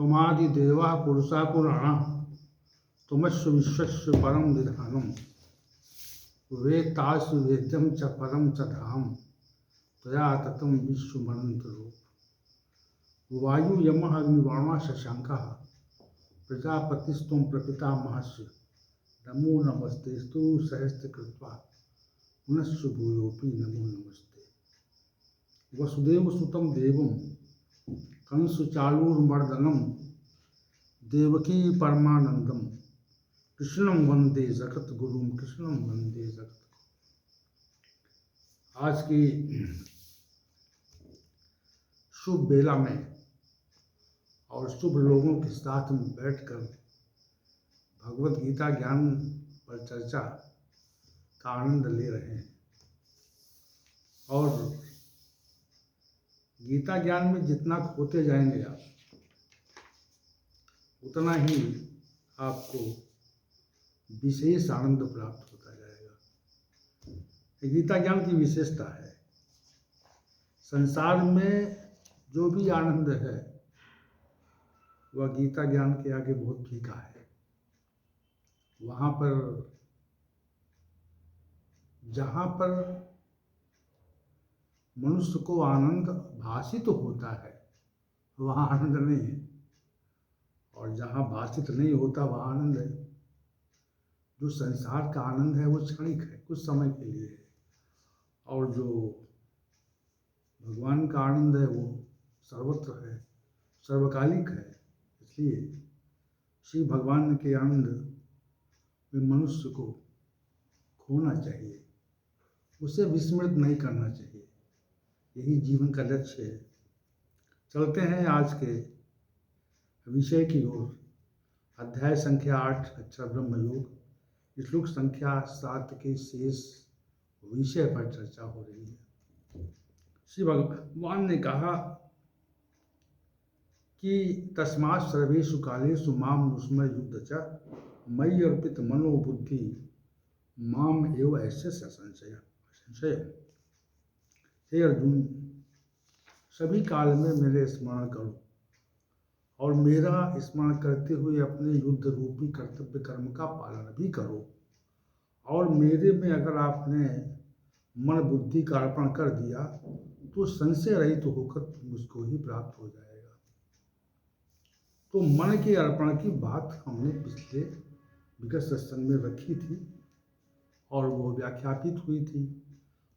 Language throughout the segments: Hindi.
त्वमादिदेवा पुरुषा पुराणा त्वमस्व विश्वस्य परम विधानम वेत्तासु वेद्यम च परम च धाम त्वया ततं विश्वमनंत रूप। वायु यम अग्निवर्णा शशांकः प्रजापतिस्त्वं प्रपितामहस्य नमो नमस्तेस्तु सहस्रकृत्वा पुनश्च भूयोऽपि नमो नमस्ते। वसुदेवसुतं देवं कंसचाणूरमर्दनं देवकी परमानंदम कृष्णं वंदे जगद्गुरुं कृष्णं वंदे जगद्गुरुं। आज की शुभ बेला में और शुभ लोगों के साथ में बैठकर भगवत गीता ज्ञान पर चर्चा का आनंद ले रहे हैं। और गीता ज्ञान में जितना खोते जाएंगे आप, उतना ही आपको विशेष आनंद प्राप्त होता जाएगा। गीता ज्ञान की विशेषता है, संसार में जो भी आनंद है वह गीता ज्ञान के आगे बहुत फीका है। वहाँ पर जहाँ पर मनुष्य को आनंद भाषित होता है वहाँ आनंद नहीं है, और जहाँ भाषित नहीं होता वहाँ आनंद है। जो संसार का आनंद है वो क्षणिक है, कुछ समय के लिए है, और जो भगवान का आनंद है वो सर्वत्र है, सर्वकालिक है। इसलिए श्री भगवान के आनंद में मनुष्य को खोना चाहिए, उसे विस्मृत नहीं करना चाहिए। यही जीवन का लक्ष्य है। चलते हैं आज के विषय की ओर। अध्याय संख्या 8 अक्षर ब्रह्म योग, श्लोक संख्या 7 के शेष विषय पर चर्चा हो रही है। श्री भगवान ने कहा कि तस्मात् सर्वेषु कालेषु माम नुस्मर युद्ध च मयि अर्पित मनोबुद्धि माम एव ऐसे संशय। हे अर्जुन, सभी काल में मेरे स्मरण करो और मेरा स्मरण करते हुए अपने युद्ध रूपी कर्तव्य कर्म का पालन भी करो। और मेरे में अगर आपने मन बुद्धि का अर्पण कर दिया तो संशय रहित होकर मुझको ही प्राप्त हो जाएगा। तो मन के अर्पण की बात हमने पिछले विगत सत्संग में रखी थी और वो व्याख्यापित हुई थी,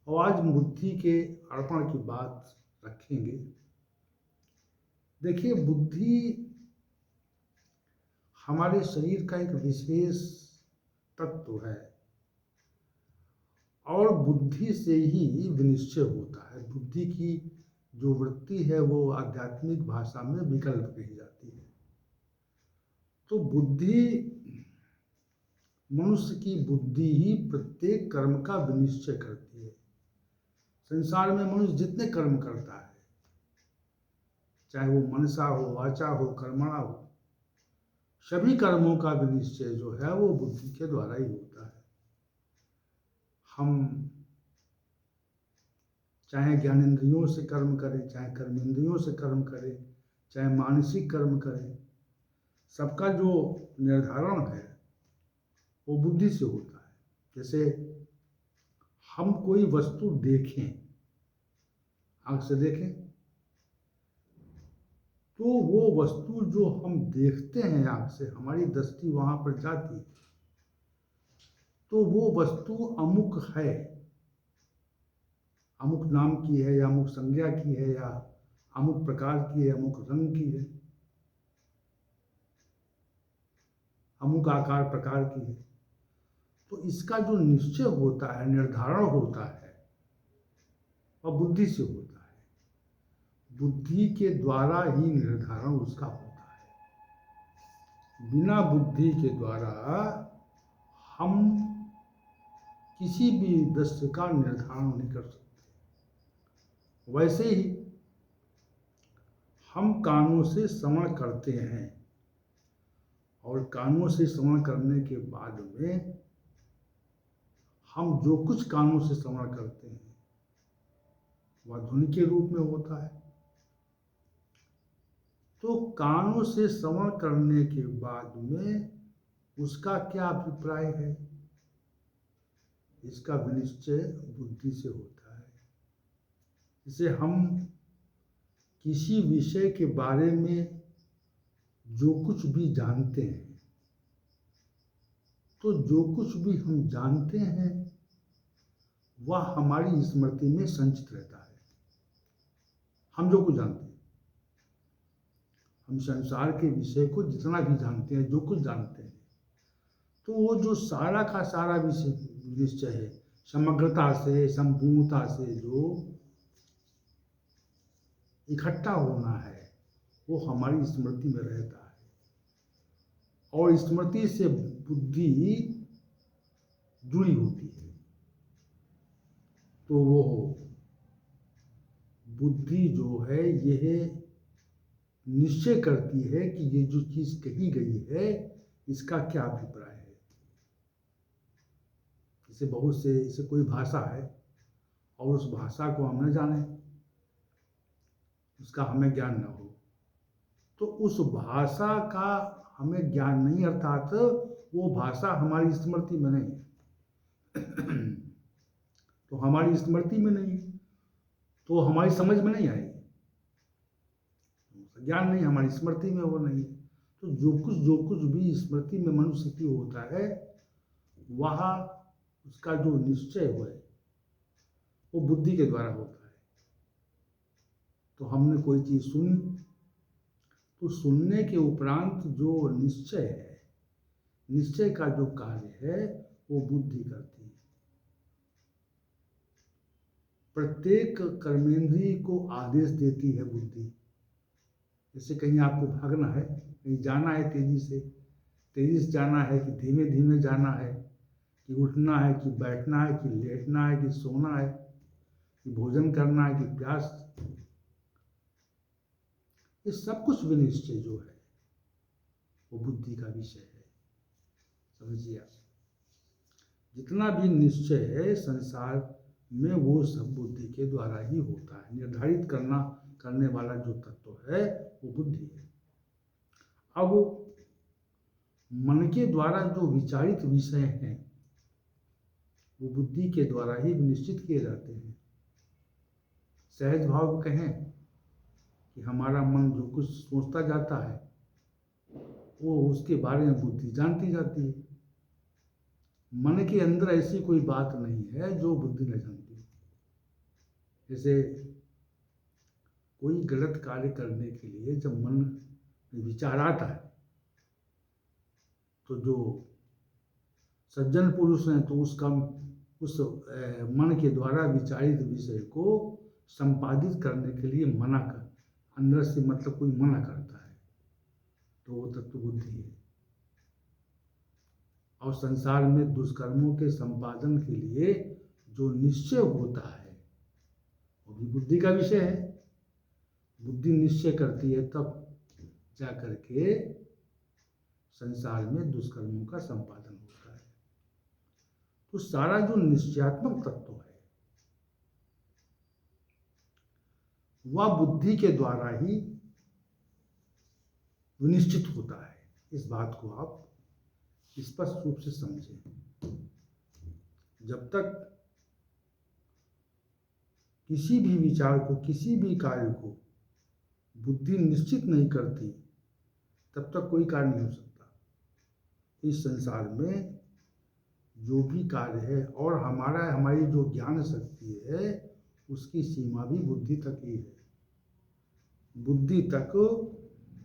और आज बुद्धि के अर्पण की बात रखेंगे। देखिए, बुद्धि हमारे शरीर का एक विशेष तत्व है और बुद्धि से ही विनिश्चय होता है। बुद्धि की जो वृत्ति है वो आध्यात्मिक भाषा में विकल्प कही जाती है। तो बुद्धि, मनुष्य की बुद्धि ही प्रत्येक कर्म का विनिश्चय करती है। संसार में मनुष्य जितने कर्म करता है, चाहे वो मनसा हो, वाचा हो, कर्मणा हो, सभी कर्मों का विनिश्चय जो है वो बुद्धि के द्वारा ही होता है। हम चाहे ज्ञानेंद्रियों से कर्म करें, चाहे कर्मेंद्रियों से कर्म करें, चाहे मानसिक कर्म करें, सबका जो निर्धारण है वो बुद्धि से होता है। जैसे हम कोई वस्तु देखें, आंख से देखें, तो वो वस्तु जो हम देखते हैं आंख से, हमारी दृष्टि वहां पर जाती है, तो वो वस्तु अमुक है, अमुक नाम की है या अमुक संज्ञा की है या अमुक प्रकार की है, अमुक रंग की है, अमुक आकार प्रकार की है। तो इसका जो निश्चय होता है, निर्धारण होता है, वह बुद्धि से होता है। बुद्धि के द्वारा ही निर्धारण उसका होता है। बिना बुद्धि के द्वारा हम किसी भी दृश्य का निर्धारण नहीं कर सकते। वैसे ही हम कानों से श्रवण करते हैं और कानों से श्रवण करने के बाद में हम जो कुछ कानों से श्रवण करते हैं वह ध्वनि के रूप में होता है। तो कानों से श्रवण करने के बाद में उसका क्या अभिप्राय है, इसका विनिश्चय बुद्धि से होता है। जैसे हम किसी विषय के बारे में जो कुछ भी जानते हैं, तो जो कुछ भी हम जानते हैं वह हमारी स्मृति में संचित रहता है। हम जो कुछ जानते हैं, हम संसार के विषय को जितना भी जानते हैं, जो कुछ जानते हैं, तो वो जो सारा का सारा विषय निश्चय है, समग्रता से, संपूर्णता से जो इकट्ठा होना है, वो हमारी स्मृति में रहता है। और स्मृति से बुद्धि जुड़ी होती है। तो वो बुद्धि जो है यह निश्चय करती है कि ये जो चीज कही गई है इसका क्या अभिप्राय है। जैसे बहुत से, जैसे कोई भाषा है और उस भाषा को हम न जाने, उसका हमें ज्ञान न हो, तो उस भाषा का हमें ज्ञान नहीं, अर्थात वो भाषा हमारी स्मृति में नहीं है। तो हमारी स्मृति में नहीं, तो हमारी समझ में नहीं आएगी, ज्ञान नहीं, हमारी स्मृति में वो नहीं है। तो जो कुछ भी स्मृति में मनुष्य की होता है, वह उसका जो निश्चय है वो बुद्धि के द्वारा होता है। तो हमने कोई चीज सुनी, तो सुनने के उपरांत जो निश्चय है, निश्चय का जो कार्य है वो बुद्धि करती है। प्रत्येक कर्मेंद्रिय को आदेश देती है बुद्धि। जैसे कहीं आपको भागना है, कहीं जाना है, तेजी से जाना है कि धीमे धीमे जाना है, कि उठना है कि बैठना है, कि लेटना है कि सोना है, कि भोजन करना है कि प्यास, ये सब कुछ विनिश्चय जो है वो बुद्धि का विषय है। समझिए आप, जितना भी निश्चय है संसार में वो सब बुद्धि के द्वारा ही होता है। निर्धारित करने वाला जो तत्व है वो बुद्धि है। अब मन के द्वारा जो विचारित विषय हैं वो बुद्धि के द्वारा ही निश्चित किए जाते हैं। सहज भाव कहें कि हमारा मन जो कुछ सोचता जाता है वो उसके बारे में बुद्धि जानती जाती है। मन के अंदर ऐसी कोई बात नहीं है जो बुद्धि न जानती। जैसे कोई गलत कार्य करने के लिए जब मन में विचार आता है, तो जो सज्जन पुरुष हैं तो उस मन के द्वारा विचारित विषय को संपादित करने के लिए मना कर, अंदर से मतलब कोई मना करता है, तो वो तत्व बुद्धि है। और संसार में दुष्कर्मों के संपादन के लिए जो निश्चय होता है वो भी बुद्धि का विषय है। बुद्धि निश्चय करती है तब जा करके संसार में दुष्कर्मों का संपादन होता है। तो सारा जो निश्चयात्मक तत्व है वह बुद्धि के द्वारा ही विनिश्चित होता है। इस बात को आप स्पष्ट रूप से समझें। जब तक किसी भी विचार को, किसी भी कार्य को बुद्धि निश्चित नहीं करती, तब तक कोई कार्य नहीं हो सकता। इस संसार में जो भी कार्य है और हमारी जो ज्ञान शक्ति है उसकी सीमा भी बुद्धि तक ही है। बुद्धि तक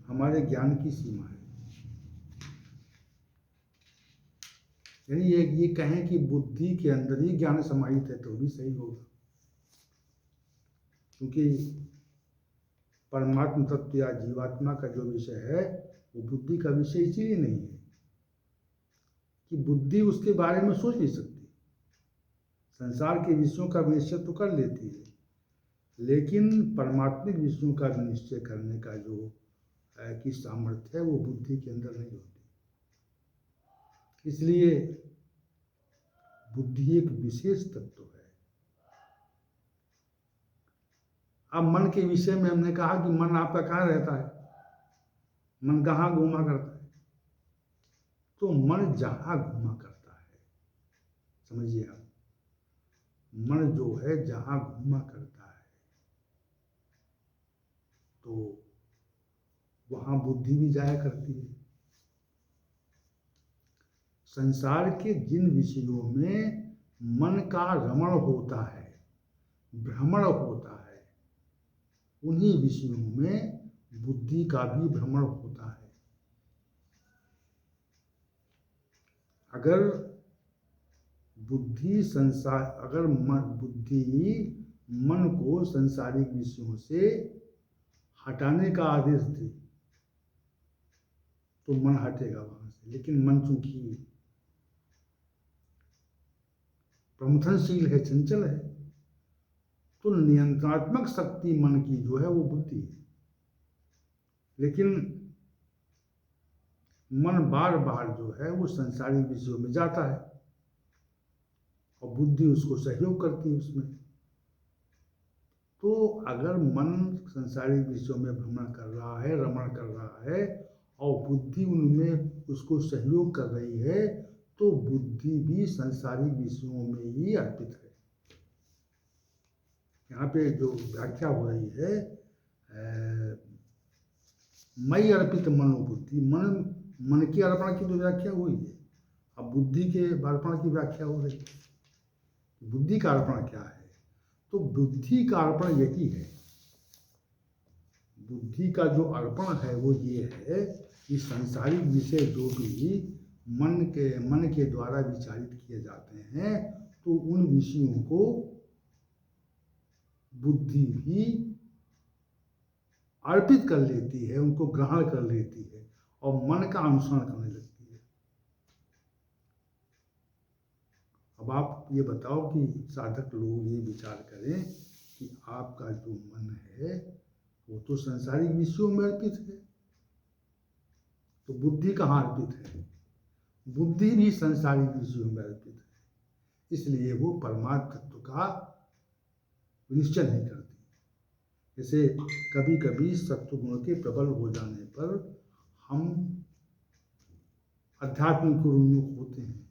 हमारे ज्ञान की सीमा है। यानी ये कहें कि बुद्धि के अंदर ही ज्ञान समाहित है तो भी सही होगा, क्योंकि परमात्म तत्व या जीवात्मा का जो विषय है वो बुद्धि का विषय इसीलिए नहीं है कि बुद्धि उसके बारे में सोच नहीं सकती। संसार के विषयों का निश्चय तो कर लेती है, लेकिन परमात्मिक विषयों का निश्चय करने का जो की सामर्थ्य है वो बुद्धि के अंदर नहीं होती। इसलिए बुद्धि एक विशेष तत्व है। अब मन के विषय में हमने कहा कि मन आपका कहाँ रहता है, मन कहाँ घूमा करता है? तो मन जहाँ घूमा करता है, समझिए आप, मन जो है जहाँ घूमा करता है तो वहाँ बुद्धि भी जाया करती है। संसार के जिन विषयों में मन का रमण होता है, भ्रमण होता है, उन्हीं विषयों में बुद्धि का भी भ्रमण होता है। अगर बुद्धि मन को संसारिक विषयों से हटाने का आदेश दे तो मन हटेगा वहां से, लेकिन मन चूंकि प्रमथनशील है, चंचल है, तो नियंत्रणात्मक शक्ति मन की जो है वो बुद्धि है। लेकिन मन बार बार जो है वो संसारिक विषयों में जाता है और बुद्धि उसको सहयोग करती है उसमें। तो अगर मन संसारिक विषयों में भ्रमण कर रहा है, रमण कर रहा है और बुद्धि उनमें उसको सहयोग कर रही है, तो बुद्धि भी संसारिक विषयों में ही अर्पित है। यहाँ पे जो व्याख्या हो रही है, मई अर्पित मनोबुद्धि, मन के अर्पण की जो व्याख्या हुई है, अब बुद्धि के अर्पण की व्याख्या हो रही है। बुद्धि का अर्पण क्या है? तो बुद्धि का अर्पण यही है, बुद्धि का जो अर्पण है वो ये है कि सांसारिक विषय जो भी मन के द्वारा विचारित किए जाते हैं, तो उन विषयों को बुद्धि भी अर्पित कर लेती है, उनको ग्रहण कर लेती है और मन का अनुसरण करने लगती है। अब आप ये बताओ कि साधक लोग ये विचार करें कि आपका जो मन है वो तो संसारिक विषयों में अर्पित है, तो बुद्धि कहाँ अर्पित है? बुद्धि भी संसारिक विषयों में अर्पित है, इसलिए वो परमात्म तत्व का निश्चय नहीं करती। जैसे कभी कभी सत्व गुण के प्रबल हो जाने पर हम अध्यात्म को उन्मुख होते हैं,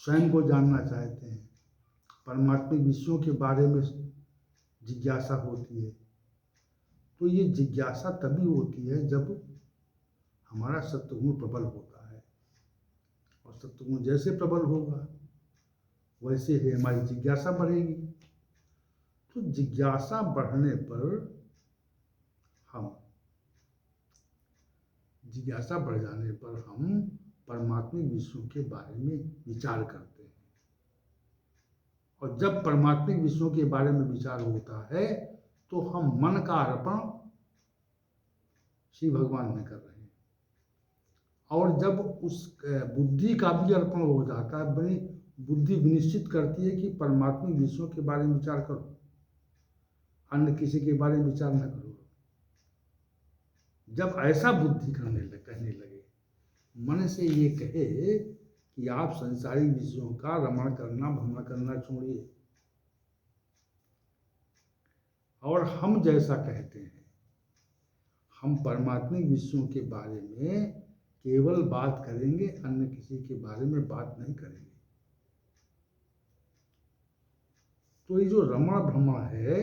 स्वयं को जानना चाहते हैं, परमात्मिक विषयों के बारे में जिज्ञासा होती है। तो ये जिज्ञासा तभी होती है जब हमारा सत्वगुण प्रबल होता है, और सत्वगुण जैसे प्रबल होगा वैसे ही हमारी जिज्ञासा बढ़ेगी। तो जिज्ञासा बढ़ने पर जिज्ञासा बढ़ जाने पर हम परमात्मिक विषयों के बारे में विचार करते हैं, और जब परमात्मिक विषयों के बारे में विचार होता है तो हम मन का अर्पण श्री भगवान में कर रहे हैं, और जब उस बुद्धि का भी अर्पण हो जाता है, बड़ी बुद्धि विनिश्चित करती है कि परमात्मिक विषयों के बारे में विचार करो, अन्य किसी के बारे में विचार न करो। जब ऐसा बुद्धि कहने लगे, मन से ये कहे कि आप संसारिक विषयों का रमण करना, भ्रमण करना छोड़िए, और हम जैसा कहते हैं, हम परमात्मिक विषयों के बारे में केवल बात करेंगे, अन्य किसी के बारे में बात नहीं करेंगे। तो ये जो रमण भ्रमण है,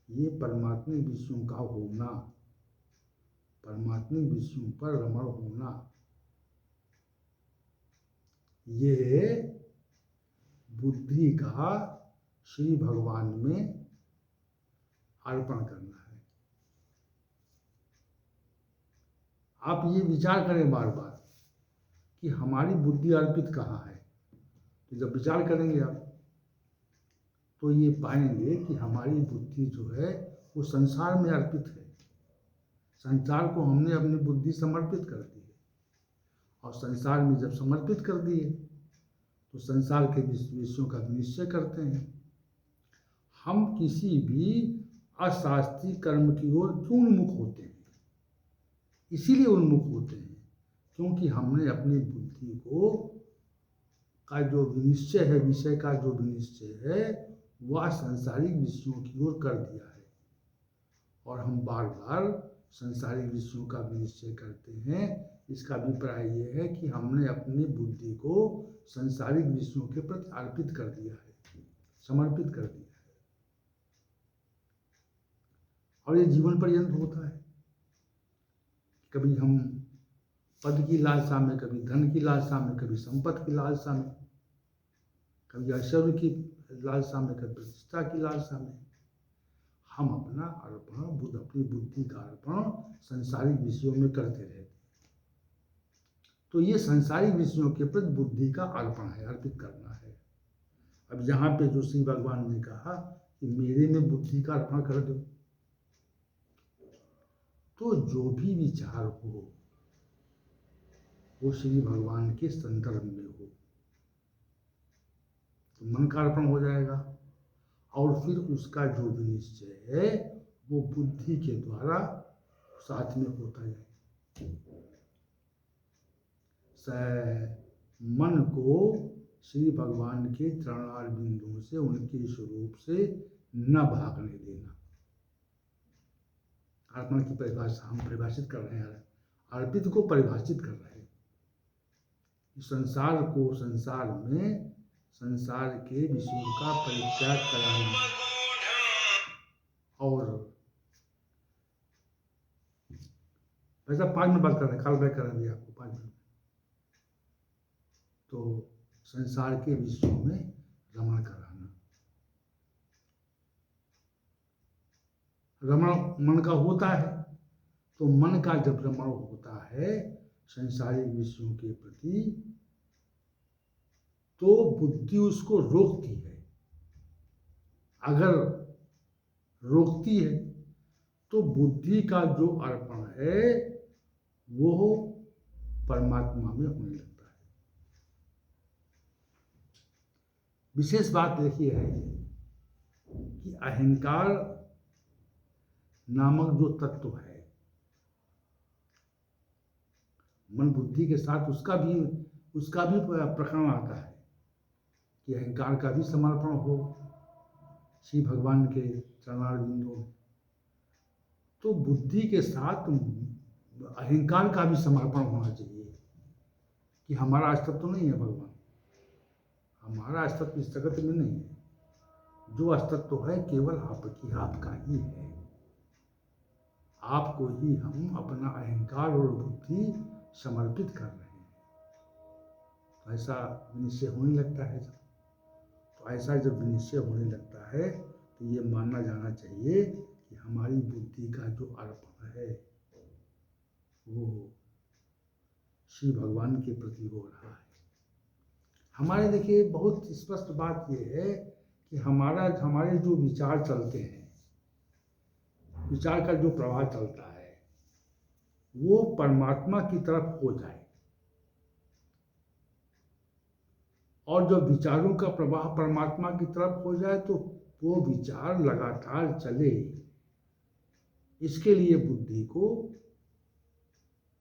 ये परमात्मिक विषयों का होना, परमात्मिक विषयों पर रमण होना, ये बुद्धि का श्री भगवान में अर्पण करना है। आप ये विचार करें बार बार कि हमारी बुद्धि अर्पित कहाँ है। तो जब विचार करेंगे आप तो ये पाएंगे कि हमारी बुद्धि जो है वो संसार में अर्पित है। संसार को हमने अपनी बुद्धि समर्पित कर दी है, और संसार में जब समर्पित कर दिए तो संसार के विषयों का निश्चय करते हैं। हम किसी भी अशास्त्रीय कर्म की ओर क्यों उन्मुख होते हैं? इसीलिए उन्मुख होते हैं क्योंकि हमने अपनी बुद्धि को का जो विनिश्चय है, विषय का जो विनिश्चय है, वह सांसारिक विषयों की ओर कर दिया है, और हम बार बार संसारिक विषयों का भी निश्चय करते हैं, इसका अभिप्राय ये है कि हमने अपनी बुद्धि को संसारिक विषयों के प्रति अर्पित कर दिया है, समर्पित कर दिया है। और ये जीवन पर्यंत होता है। कभी हम पद की लालसा में, कभी धन की लालसा में, कभी संपत्ति की लालसा में, कभी ऐश्वर्य की लालसा में, कभी प्रतिष्ठा की लालसा में हम अपना अर्पण, अपनी बुद्धि का अर्पण संसारिक विषयों में करते रहते हैं। तो ये संसारिक विषयों के प्रति बुद्धि का अर्पण है, अर्पित करना है। अब यहाँ पे जो श्री भगवान ने कहा कि मेरे में बुद्धि का अर्पण कर दो, तो जो भी विचार हो वो श्री भगवान के संदर्भ में हो, तो मन का अर्पण हो जाएगा। और फिर उसका जो भी निश्चय है वो बुद्धि के द्वारा साथ में होता है। मन को श्री भगवान के चरणार बिंदुओं से, उनके स्वरूप से न भागने देना। अर्पण की परिभाषा हम परिभाषित कर रहे हैं, अर्पित को परिभाषित कर रहे हैं। संसार को, संसार में संसार के विषयों का परित्याग कराना और वैसा 5 मिनट बात कर रहे हैं, कॉल बैक कर रहे हैं आपको 5 मिनट। तो संसार के विषयों में रमण कराना, रमण मन का होता है। तो मन का जब रमण होता है संसारिक विषयों के प्रति, तो बुद्धि उसको रोकती है। अगर रोकती है तो बुद्धि का जो अर्पण है वो परमात्मा में होने लगता है। विशेष बात देखिए है कि अहंकार नामक जो तत्व है, मन बुद्धि के साथ उसका भी प्रकरण आता है कि अहंकार का भी समर्पण हो श्री भगवान के चरणार बिंदुओं में। तो बुद्धि के साथ अहंकार का भी समर्पण होना चाहिए कि हमारा अस्तित्व नहीं है भगवान, हमारा अस्तित्व इस जगत में नहीं है। जो अस्तित्व है केवल आपका ही है। आपको ही हम अपना अहंकार और बुद्धि समर्पित कर रहे हैं। तो ऐसा निश्चय होने लगता है। तो ऐसा जब निश्चय होने लगता है तो ये मानना जाना चाहिए कि हमारी बुद्धि का जो अर्पण है वो श्री भगवान के प्रति हो रहा है। हमारे देखिए बहुत स्पष्ट बात ये है कि हमारे जो विचार चलते हैं, विचार का जो प्रवाह चलता है वो परमात्मा की तरफ हो जाए, और जब विचारों का प्रवाह परमात्मा की तरफ हो जाए तो वो विचार लगातार चले। इसके लिए बुद्धि को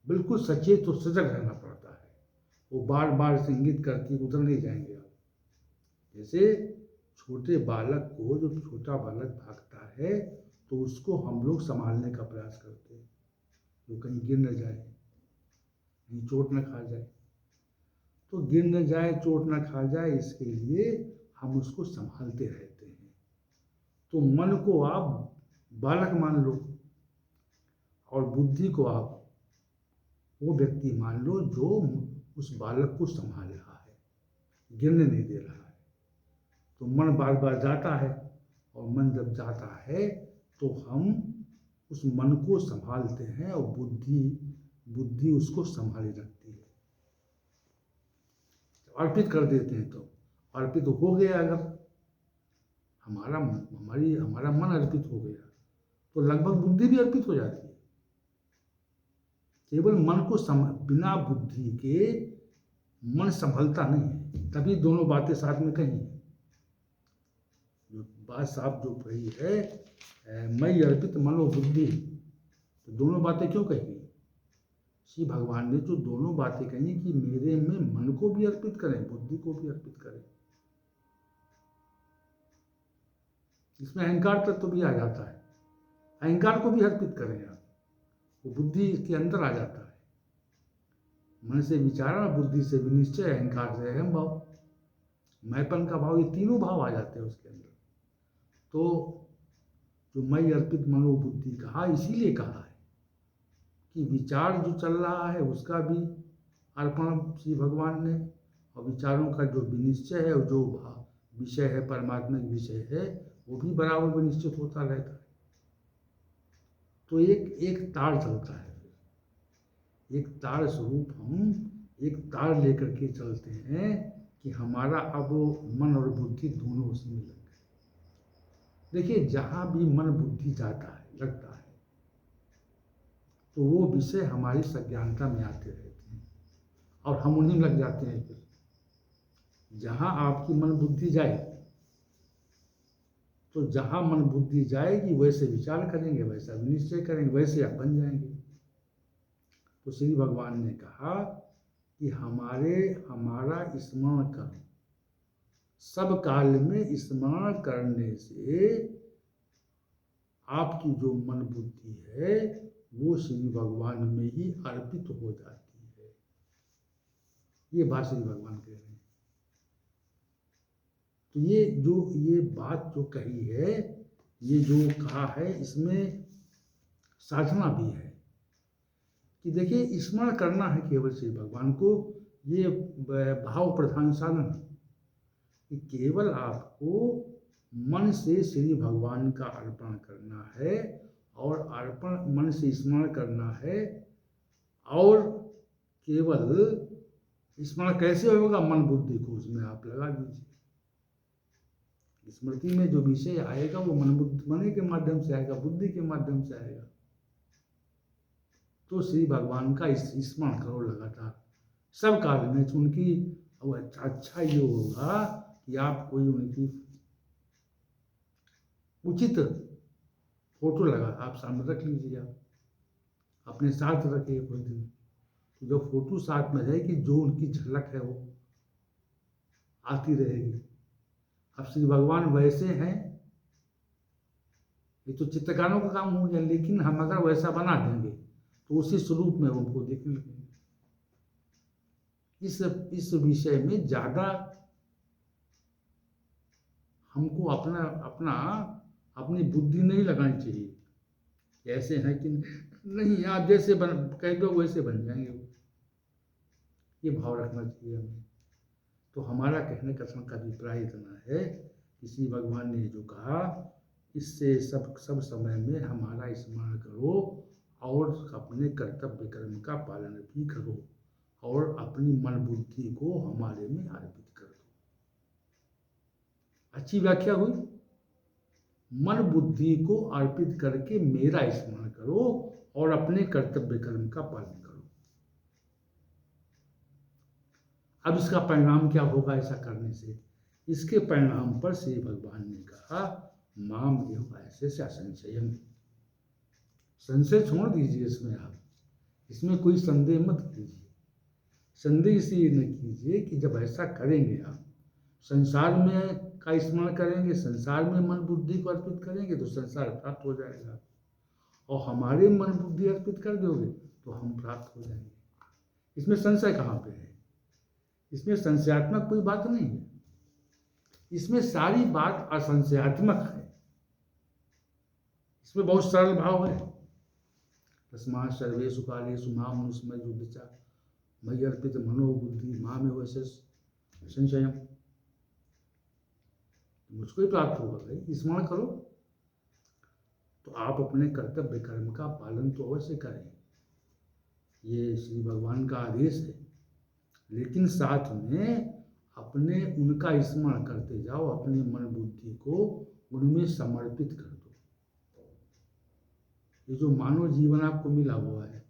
बिल्कुल सचेत और सजग रहना पड़ता है। वो बार बार से इंगित करती उधर नहीं जाएंगे आप। जैसे छोटे बालक को, जब छोटा बालक भागता है तो उसको हम लोग संभालने का प्रयास करते हैं, वो कहीं गिर न जाए, कहीं चोट न खा जाए। तो गिर न जाए, चोट न खा जाए, इसके लिए हम उसको संभालते रहते हैं। तो मन को आप बालक मान लो और बुद्धि को आप वो व्यक्ति मान लो जो उस बालक को संभाल रहा है, गिरने नहीं दे रहा है। तो मन बार बार जाता है, और मन जब जाता है तो हम उस मन को संभालते हैं और बुद्धि उसको संभाले रखती है। अर्पित कर देते हैं तो अर्पित हो गया। अगर हमारा मन अर्पित हो गया तो लगभग बुद्धि भी अर्पित हो जाती है। केवल मन को बिना बुद्धि के मन संभलता नहीं है, तभी दोनों बातें साथ में कही है। जो बात साफ जो कही है, मई अर्पित मनो बुद्धि, तो दोनों बातें क्यों कही? श्री भगवान ने जो दोनों बातें कही कि मेरे में मन को भी अर्पित करें, बुद्धि को भी अर्पित करें। इसमें अहंकार तत्व भी आ जाता है, अहंकार को भी अर्पित करें आप। वो बुद्धि के अंदर आ जाता है। मन से विचारण, बुद्धि से विनिश्चय, अहंकार से अहम भाव, मैंपन का भाव, ये तीनों भाव आ जाते हैं उसके अंदर। तो जो मई अर्पित मनोबुद्धि कहा, इसीलिए कहा है कि विचार जो चल रहा है उसका भी अर्पण श्री भगवान ने, और विचारों का जो विनिश्चय है और जो विषय है, परमात्मा का विषय है, वो भी बराबर विनिश्चित होता रहता है। तो एक एक तार चलता है, एक तार स्वरूप हम एक तार लेकर के चलते हैं कि हमारा अब मन और बुद्धि दोनों उसमें लग गए। देखिए, जहाँ भी मन बुद्धि जाता है, लगता है, तो वो विषय हमारी सज्ञानता में आते रहते हैं और हम उन्हीं में लग जाते हैं। फिर जहाँ आपकी मन बुद्धि जाए, तो जहाँ मन बुद्धि जाएगी वैसे विचार करेंगे, वैसा विनिश्चय करेंगे, वैसे आप बन जाएंगे। तो श्री भगवान ने कहा कि हमारा स्मरण करो, सब काल में स्मरण करने से आपकी जो मन बुद्धि है वो श्री भगवान में ही अर्पित हो जाती है। ये बात श्री भगवान कह रहे हैं। तो ये बात जो कही है, ये जो कहा है, इसमें साधना भी है कि देखिए, स्मरण करना है केवल श्री भगवान को। ये भाव प्रधान साधन है कि केवल आपको मन से श्री भगवान का अर्पण करना है, और अर्पण मन से स्मरण करना है। और केवल स्मरण कैसे होगा? मन बुद्धि को उसमें आप लगा दीजिए। स्मृति में जो विषय आएगा वो मन के माध्यम से आएगा, बुद्धि के माध्यम से आएगा। तो श्री भगवान का स्मरण करो लगातार, सब काल में। उनकी अच्छा ये होगा कि आप कोई उनकी उचित फोटो लगा आप सामने रख लीजिए, आप अपने साथ रखिए कोई दिन। तो जब फोटो साथ में रहेगी, जो उनकी झलक है वो आती रहेगी। अब श्री भगवान वैसे हैं, ये तो चित्रकारों का काम हो गया, लेकिन हम अगर वैसा बना देंगे तो उसी स्वरूप में उनको देखने लगेंगे। इस विषय में ज्यादा हमको अपनी बुद्धि नहीं लगानी चाहिए। ऐसे है कि नहीं, आप जैसे कह दो वैसे बन जाएंगे वो, ये भाव रखना चाहिए हमें। तो हमारा कहने का अभिप्राय इतना है कि श्री भगवान ने जो कहा, इससे सब समय में हमारा स्मरण करो और अपने कर्तव्य कर्म का पालन भी करो, और अपनी मन बुद्धि को हमारे में अर्पित कर दो। अच्छी व्याख्या हुई। मन बुद्धि को अर्पित करके मेरा स्मरण करो और अपने कर्तव्य कर्म का पालन करो। अब इसका परिणाम क्या होगा ऐसा करने से? इसके परिणाम पर श्री भगवान ने कहा, माम एव ऐसे संशयम। संशय छोड़ दीजिए इसमें, आप इसमें कोई संदेह मत कीजिए। संदेह इसलिए न कीजिए कि जब ऐसा करेंगे, आप संसार में का स्मरण करेंगे, संसार में मन बुद्धि को अर्पित करेंगे तो संसार प्राप्त हो जाएगा, और हमारे मन बुद्धि अर्पित कर दोगे तो हम प्राप्त हो जाएंगे। इसमें संशय कहाँ पे है? इसमें संशयात्मक कोई बात नहीं है। इसमें सारी बात असंशयात्मक है। इसमें बहुत सरल भाव है। तस्मात् सर्वेषु कालेषु मां अनुस्मरेयुर्दिशा मयि अर्पित मनोबुद्धि मामेव संशयम्। मुझको ही प्राप्त होगा भाई, स्मरण करो। तो आप अपने कर्तव्य कर्म का पालन तो अवश्य करें, ये श्री भगवान का आदेश है, लेकिन साथ में अपने उनका स्मरण करते जाओ, अपने मन बुद्धि को उनमें समर्पित कर दो। ये जो मानव जीवन आपको मिला हुआ है,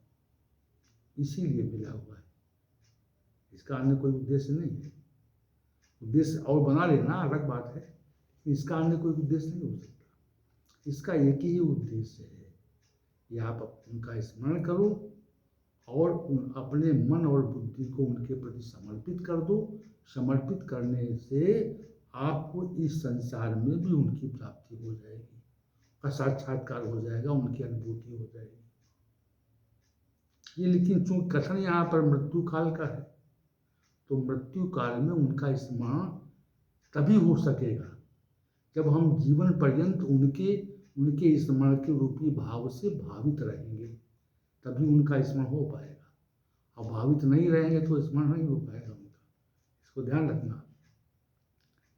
इसीलिए मिला हुआ है, इसका अन्य कोई उद्देश्य नहीं है। उद्देश्य और बना लेना अलग बात है, इसका अन्य कोई उद्देश्य नहीं हो सकता। इसका एक ही उद्देश्य है कि आप उनका स्मरण करो और अपने मन और बुद्धि को उनके प्रति समर्पित कर दो। समर्पित करने से आपको इस संसार में भी उनकी प्राप्ति हो जाएगी, का साक्षात्कार हो जाएगा, उनकी अनुभूति हो जाएगी। ये लेकिन चूंकि कथन यहाँ पर मृत्यु काल का है, तो मृत्यु काल में उनका स्मरण तभी हो सकेगा जब हम जीवन पर्यंत उनके स्मरण के रूपी भाव से भावित रहेंगे, तभी उनका स्मरण हो पाएगा। और भावित नहीं रहेंगे तो स्मरण नहीं हो पाएगा उनका। इसको ध्यान रखना।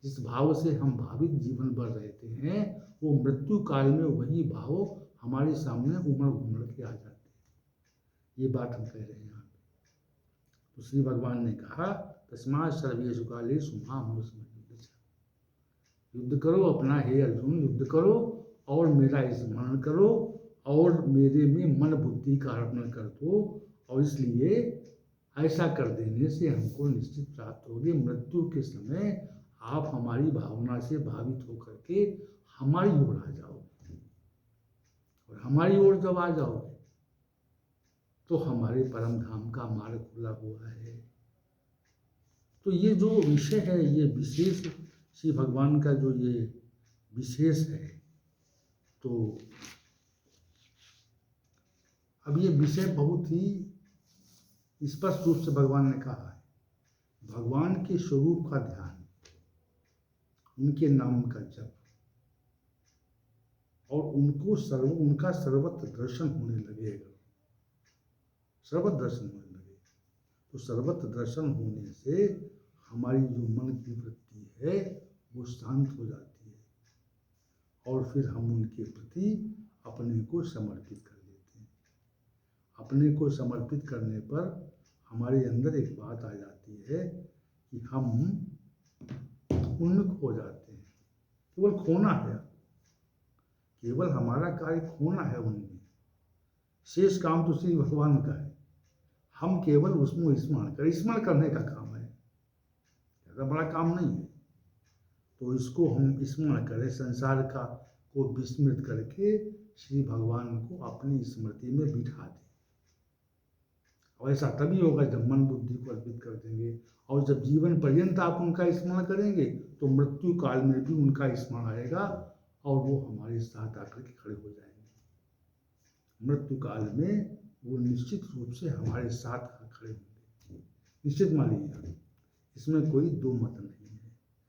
जिस भाव से हम भावित जीवन भर रहते हैं, वो मृत्यु काल में वही भाव हमारे सामने उमड़ घुमड़ के आ जाते हैं। ये बात हम कह रहे हैं यहाँ पे। तो श्री भगवान ने कहा, तस्मात् सर्वेषु कालेषु मां स्मरन्तु। युद्ध करो अपना, हे अर्जुन युद्ध करो और मेरा स्मरण करो और मेरे में मन बुद्धि का अर्पण कर दो, और इसलिए ऐसा कर देने से हमको निश्चित प्राप्त होगी। मृत्यु के समय आप हमारी भावना से भावित होकर के हमारी ओर आ जाओगे, और हमारी ओर जब आ जाओगे तो हमारे परम धाम का मार्ग खुला हुआ है। तो ये जो विषय है, ये विशेष श्री भगवान का जो ये विशेष है, तो अब ये विषय बहुत ही स्पष्ट रूप से भगवान ने कहा है। भगवान के स्वरूप का ध्यान, उनके नाम का जप, और उनका सर्वत्र दर्शन होने लगेगा। सर्वत्र दर्शन होने लगे तो सर्वत्र दर्शन होने से हमारी जो मन की वृत्ति है वो शांत हो जाती है, और फिर हम उनके प्रति अपने को समर्पित कर देते हैं। अपने को समर्पित करने पर हमारे अंदर एक बात आ जाती है कि हम उनमें खो जाते हैं। केवल खोना है, केवल हमारा कार्य खोना है उनमें। शेष काम तो श्री भगवान का है। हम केवल उसमें स्मरण करने का काम है, ज़्यादा बड़ा काम नहीं है। तो इसको हम स्मरण करें, संसार का को विस्मृत करके श्री भगवान को अपनी स्मृति में बिठा दें। और ऐसा तभी होगा जब मन बुद्धि को अर्पित कर देंगे, और जब जीवन पर्यंत आप उनका स्मरण करेंगे तो मृत्यु काल में भी उनका स्मरण आएगा, और वो हमारे साथ आकर के खड़े हो जाएंगे। मृत्यु काल में वो निश्चित रूप से हमारे साथ खड़े होंगे, निश्चित मान लीजिए, इसमें कोई दो मत नहीं।